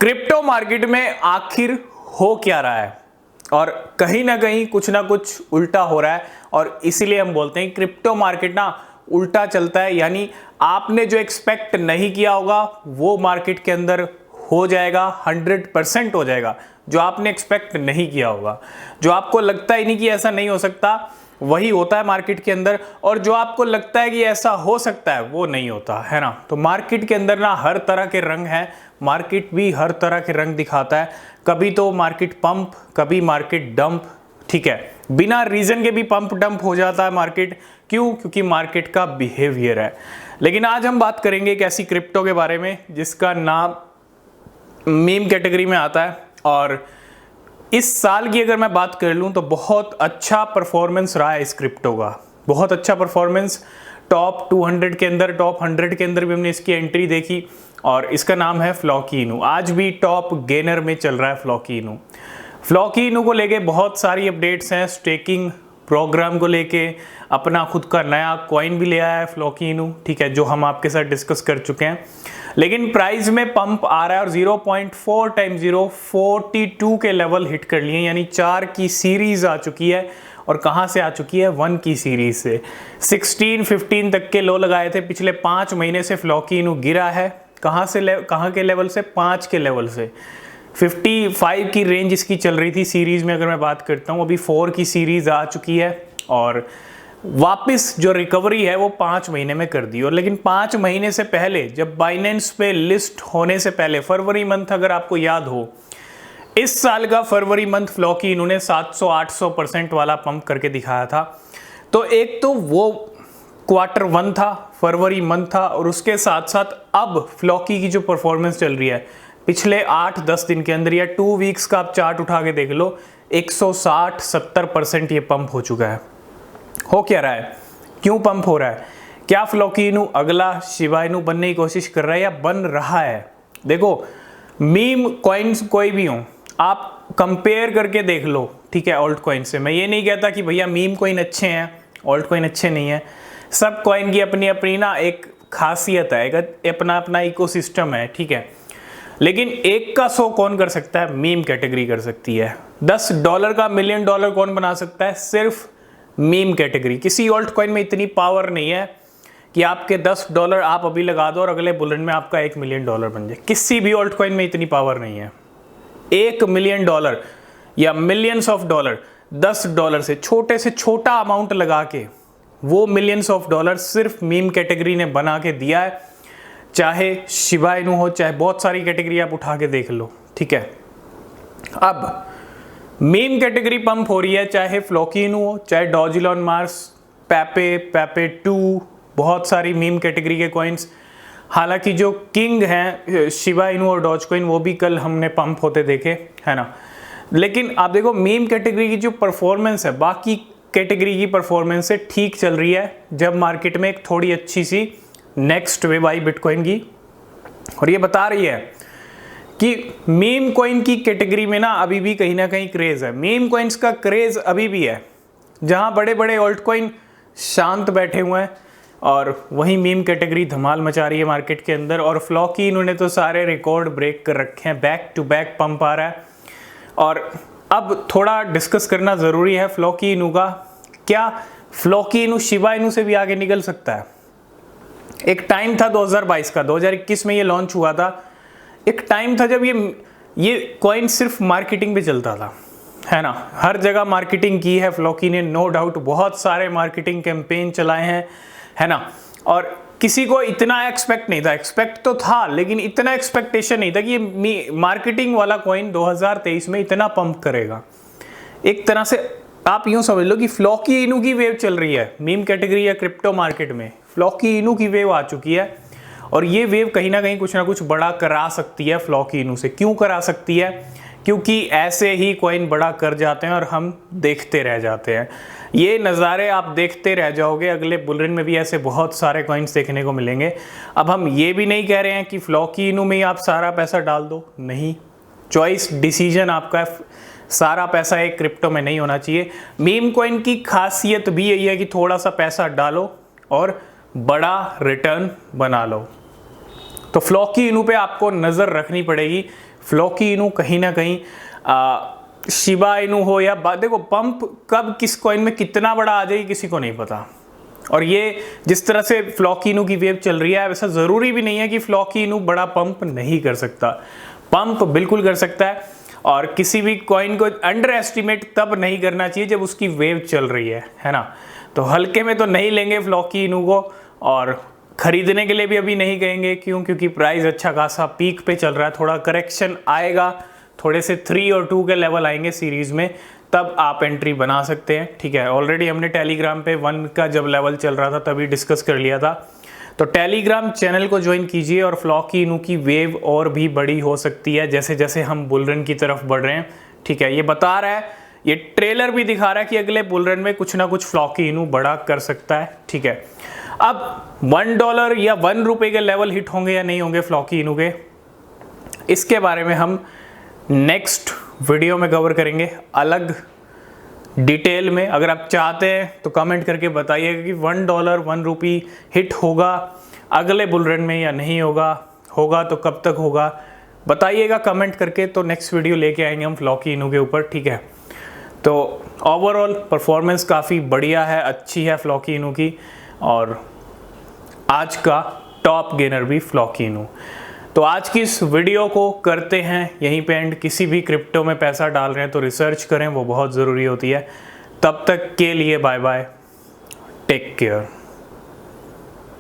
Crypto market में आखिर हो क्या रहा है और कहीं ना कहीं कुछ ना कुछ उल्टा हो रहा है और इसीलिए हम बोलते हैं क्रिप्टो मार्केट ना उल्टा चलता है। यानी आपने जो एक्सपेक्ट नहीं किया होगा वो मार्केट के अंदर हो जाएगा, 100% हो जाएगा। जो आपने एक्सपेक्ट नहीं किया होगा, जो आपको लगता ही नहीं कि ऐसा नहीं हो सकता, वही होता है मार्केट के अंदर। और जो आपको लगता है कि ऐसा हो सकता है वो नहीं होता है ना। तो मार्केट के अंदर ना हर तरह के रंग हैं, मार्केट भी हर तरह के रंग दिखाता है। कभी तो मार्केट पंप, कभी मार्केट डंप, ठीक है, बिना रीजन के भी पंप डंप हो जाता है मार्केट। क्यों? क्योंकि मार्केट का बिहेवियर है। लेकिन आज हम बात करेंगे एक ऐसी क्रिप्टो के बारे में जिसका नाम मीम कैटेगरी में आता है। और इस साल की अगर मैं बात कर लूं तो बहुत अच्छा परफॉर्मेंस रहा है इस क्रिप्टो का, बहुत अच्छा परफॉर्मेंस। टॉप 200 के अंदर, टॉप 100 के अंदर भी हमने इसकी एंट्री देखी और इसका नाम है फ्लॉकी इनू। आज भी टॉप गेनर में चल रहा है फ्लॉकी इनू। फ्लॉकी इनू को लेके बहुत सारी अपडेट्स हैं। स्टेकिंग प्रोग्राम को लेके अपना खुद का नया कॉइन भी ले आया है फ्लॉकी इनू, ठीक है, जो हम आपके साथ डिस्कस कर चुके हैं। लेकिन प्राइस में पंप आ रहा है और 0.4 टाइम 0 42 के लेवल हिट कर लिए, यानी 4 की सीरीज आ चुकी है। और कहां से आ चुकी है? 1 की सीरीज से। 16-15 तक के लो लगाए थे पिछले 5 महीने से फ्लॉकी इनू गिरा है। कहां के लेवल से? 5 के लेवल से। 55 की रेंज इसकी चल रही थी सीरीज में, अगर मैं बात करता हूं। अभी 4 की सीरीज आ चुकी है और वापस जो रिकवरी है वो 5 महीने में कर दी। और लेकिन 5 महीने से पहले, जब बाइनेंस पे लिस्ट होने से पहले, फरवरी मंथ अगर आपको याद हो, इस साल का फरवरी मंथ फ्लॉकी इन्होंने 700-800% वाला पंप करके दिखाया था। तो एक तो वो Q1 था, फरवरी मंथ था, और उसके साथ साथ अब फ्लॉकी की जो परफॉर्मेंस चल रही है पिछले 8-10 दिन के अंदर या 2 वीक्स का आप चार्ट उठा के देख लो, 160-70% ये पंप हो चुका है। हो क्या रहा है? क्यों पंप हो रहा है? क्या फ्लॉकी इनू अगला शिबा इनू बनने की कोशिश कर रहा है या बन रहा है? देखो, मीम कॉइन्स कोई भी हो, आप कंपेयर करके देख लो, ठीक है, ऑल्ट कॉइन से। मैं ये नहीं कहता कि भैया मीम कॉइन अच्छे हैं, ऑल्ट कॉइन अच्छे नहीं है। सब कॉइन की अपनी अपनी ना एक खासियत है, एक अपना अपना इकोसिस्टम है, ठीक है। लेकिन एक का 100 कौन कर सकता है? मीम कैटेगरी कर सकती है। $10 का $1 मिलियन कौन बना सकता है? सिर्फ मीम कैटेगरी। किसी ऑल्ट कॉइन में इतनी पावर नहीं है कि आपके $10 आप अभी लगा दो और अगले बुलेट में आपका $1 मिलियन बन जाए। किसी भी ऑल्ट कॉइन में इतनी पावर नहीं है। $1 मिलियन या मिलियंस ऑफ डॉलर, $10 से छोटा अमाउंट लगा के वो मिलियंस ऑफ डॉलर सिर्फ मीम कैटेगरी ने बना के दिया है। चाहे शिबा इनू हो, चाहे बहुत सारी कैटेगरी आप उठा के देख लो, ठीक है। अब मीम कैटेगरी पंप हो रही है, चाहे फ्लॉकी इनू हो, चाहे डॉज इलॉन मार्स, पेपे 2, बहुत सारी मीम कैटेगरी के कॉइन्स। हालांकि जो किंग हैं शिबा इनू और डॉज कॉइन, वो भी कल हमने पंप होते देखे, है ना। लेकिन आप देखो, मीम कैटेगरी की जो परफॉर्मेंस है बाकी कैटेगरी की परफॉर्मेंस से ठीक चल रही है, जब मार्केट में एक थोड़ी अच्छी सी नेक्स्ट वेव आई बिटकॉइन की। और ये बता रही है कि मीम कॉइन की कैटेगरी में ना अभी भी कहीं ना कहीं क्रेज है। मीम कॉइन्स का क्रेज अभी भी है, जहां बड़े बड़े ऑल्ट कॉइन शांत बैठे हुए हैं और वहीं मीम कैटेगरी धमाल मचा रही है मार्केट के अंदर। और फ्लॉकी इन्होंने तो सारे रिकॉर्ड ब्रेक कर रखे हैं, बैक टू बैक पंप आ रहा है। और अब थोड़ा डिस्कस करना ज़रूरी है फ्लॉकी इनू का। क्या फ्लॉकी इनू शिबा इनू से भी आगे निकल सकता है? एक टाइम था 2022 का, 2021 में ये लॉन्च हुआ था। एक टाइम था जब ये कॉइन सिर्फ मार्केटिंग पे चलता था, है ना। हर जगह मार्केटिंग की है फ्लॉकी ने, नो डाउट, बहुत सारे मार्केटिंग कैंपेन चलाए हैं, है ना। और किसी को इतना एक्सपेक्ट नहीं था, एक्सपेक्ट तो था लेकिन इतना एक्सपेक्टेशन नहीं था कि ये मार्केटिंग वाला कॉइन 2023 में इतना पंप करेगा। एक तरह से आप यूं समझ लो कि फ्लॉकी इनू की वेव चल रही है मीम कैटेगरी या क्रिप्टो मार्केट में। फ्लॉकी इनू की वेव आ चुकी है और ये वेव कहीं ना कहीं कुछ ना कुछ बड़ा करा सकती है फ्लॉकी इनू से। क्यों करा सकती है? क्योंकि ऐसे ही कॉइन बड़ा कर जाते हैं और हम देखते रह जाते हैं। ये नज़ारे आप देखते रह जाओगे, अगले बुलरन में भी ऐसे बहुत सारे कॉइन्स देखने को मिलेंगे। अब हम ये भी नहीं कह रहे हैं कि फ्लॉकी इनू में ही आप सारा पैसा डाल दो, नहीं, चॉइस डिसीजन आपका है। सारा पैसा एक क्रिप्टो में नहीं होना चाहिए। मीम कॉइन की खासियत भी यही है कि थोड़ा सा पैसा डालो और बड़ा रिटर्न बना लो। तो फ्लॉकी इनू पे आपको नज़र रखनी पड़ेगी। फ्लॉकी इनू कहीं ना कहीं शिबा इनू हो या देखो पंप कब किस कॉइन में कितना बड़ा आ जाएगी किसी को नहीं पता। और ये जिस तरह से फ्लॉकी इनू की वेव चल रही है वैसा ज़रूरी भी नहीं है कि फ्लॉकी इनू बड़ा पंप नहीं कर सकता, पंप बिल्कुल कर सकता है। और किसी भी कॉइन को अंडर एस्टिमेट तब नहीं करना चाहिए जब उसकी वेव चल रही है ना। तो हल्के में तो नहीं लेंगे फ्लॉकी इनू को, और खरीदने के लिए भी अभी नहीं कहेंगे। क्यों? क्योंकि प्राइस अच्छा खासा पीक पे चल रहा है, थोड़ा करेक्शन आएगा, थोड़े से 3 और 2 के लेवल आएंगे सीरीज में, तब आप एंट्री बना सकते हैं। ठीक है, ऑलरेडी हमने टेलीग्राम पे 1 का जब लेवल चल रहा था तभी डिस्कस कर लिया था। तो टेलीग्राम चैनल को ज्वाइन कीजिए और फ्लॉकी इनू की वेव और भी बड़ी हो सकती है जैसे जैसे हम बुल रन की तरफ बढ़ रहे हैं। ठीक है, ये बता रहा है, ये ट्रेलर भी दिखा रहा है कि अगले बुल रन में कुछ ना कुछ फ्लॉकी इनू बड़ा कर सकता है। ठीक है, अब $1 या ₹1 के लेवल हिट होंगे या नहीं होंगे फ्लॉकी इनू के, इसके बारे में हम नेक्स्ट वीडियो में कवर करेंगे अलग डिटेल में। अगर आप चाहते हैं तो कमेंट करके बताइएगा कि $1 ₹1 हिट होगा अगले बुल रन में या नहीं होगा, होगा तो कब तक होगा बताइएगा कमेंट करके। तो नेक्स्ट वीडियो लेके आएंगे हम फ्लॉकी इनू के ऊपर। ठीक है, तो ओवरऑल परफॉर्मेंस काफ़ी बढ़िया है, अच्छी है फ्लॉकी इनू की, और आज का टॉप गेनर भी फ्लॉकी इनू। तो आज की इस वीडियो को करते हैं यहीं पे एंड। किसी भी क्रिप्टो में पैसा डाल रहे हैं तो रिसर्च करें, वो बहुत ज़रूरी होती है। तब तक के लिए बाय बाय, टेक केयर।